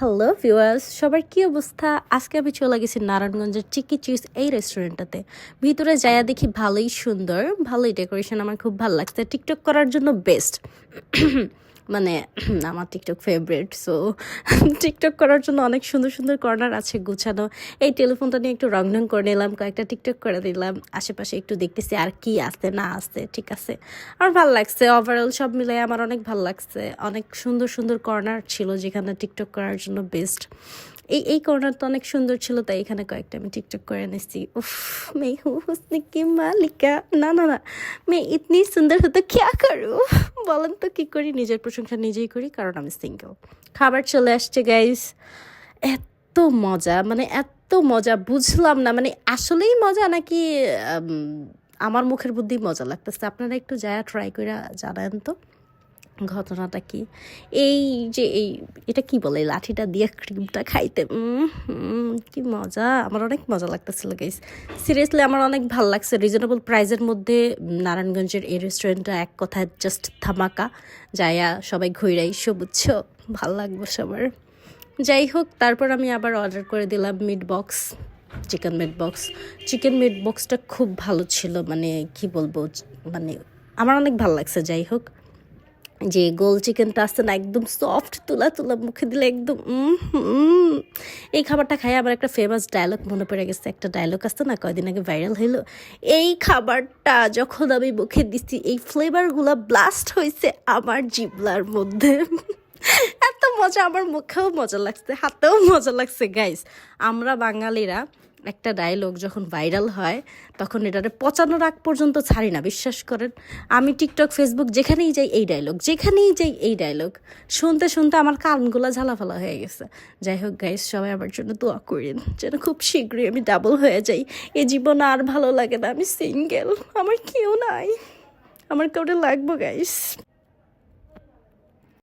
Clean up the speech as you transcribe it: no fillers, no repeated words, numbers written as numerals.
Hello viewers, সবার কি অবস্থা? আজকে আমি চলে গেছি নারায়ণগঞ্জের চিকি চিজ এই রেস্টুরেন্টটাতে। ভিতরে যাইয়া দেখি ভালোই সুন্দর, ভালোই ডেকোরেশন, আমার খুব ভালো লাগছে। টিকটক করার জন্য বেস্ট। মানে আমার টিকটক ফেভারিট, সো টিকটক করার জন্য অনেক সুন্দর সুন্দর কর্নার আছে গুছানো। এই টেলিফোনটা নিয়ে একটু রং ঢং করে নিলাম, কয়েকটা টিকটক করে দিলাম, আশেপাশে একটু দেখতেছি আর কি আছে না আছে। ঠিক আছে, আমার ভালো লাগছে। ওভারঅল সব মিলাই আমার অনেক ভালো লাগছে। অনেক সুন্দর সুন্দর কর্নার ছিল যেখানে টিকটক করার জন্য বেস্ট। এই কর্নারটা অনেক সুন্দর ছিল, তাই এখানে কয়েকটা আমি টিকটক করে নিয়েছি। উফ, मैं हूँ हुस्न की मालिका। না না না, मैं इतनी सुंदर हो तो क्या करूँ? বলেন তো কি করি? নিজের প্রশংসা নিজেই করি, কারণ আমি সিঙ্গেল। খাবার চলে আসছে গাইস। এত মজা, মানে এত মজা, বুঝলাম না মানে আসলেই মজা নাকি আমার মুখের বুদ্ধি মজা লাগতেছে। আপনারা একটু যায় ট্রাই করে জানান তো ঘটনাটা কি। এই যে এটা কি বলে, লাঠিটা দিয়ে ক্রিমটা খাইতে কি মজা, আমার অনেক মজা লাগতেছিল গাইস। সিরিয়াসলি আমার অনেক ভালো লাগছে। রিজনেবল প্রাইসের মধ্যে নারায়ণগঞ্জের এই রেস্টুরেন্টটা এক কথায় জাস্ট ধামাকা। যাইয়া সবাই ঘুরাই বুঝছো, ভাল লাগবো সবার। যাই হোক, তারপর আমি আবার অর্ডার করে দিলাম meat box, chicken meat box. Chicken meat বক্সটা খুব ভালো ছিল, মানে কি বলবো, মানে আমার অনেক ভালো লাগছে। যাই হোক, যে গোল চিকেনটা আসছে না, একদম সফট, তুলা তুলা, মুখে দিলে একদম এই খাবারটা খাই আমার একটা ফেমাস ডায়লগ মনে পড়ে গেছে। একটা ডায়লগ আসছে না, কয়দিন আগে ভাইরাল হইলো, এই খাবারটা যখন আমি মুখে দিচ্ছি এই ফ্লেভারগুলো ব্লাস্ট হয়েছে আমার জিবলার মধ্যে। এত মজা, আমার মুখেও মজা লাগছে, হাতেও মজা লাগছে গাইস। আমরা বাঙালিরা একটা ডায়লগ যখন ভাইরাল হয় তখন এটারে পচানোর আগ পর্যন্ত ছাড়ি না, বিশ্বাস করেন। আমি টিকটক, ফেসবুক যেখানেই যাই এই ডায়লগ, যেখানেই যাই এই ডায়লগ, শুনতে শুনতে আমার কানগুলো ঝালাফালা হয়ে গেছে। যাই হোক গাইস, সবাই আমার জন্য দোয়া করেন যেন খুব শীঘ্রই আমি ডাবল হয়ে যাই। এ জীবন আর ভালো লাগে না, আমি সিঙ্গেল, আমার কেউ নাই, আমার কেউটা লাগবো গাইস।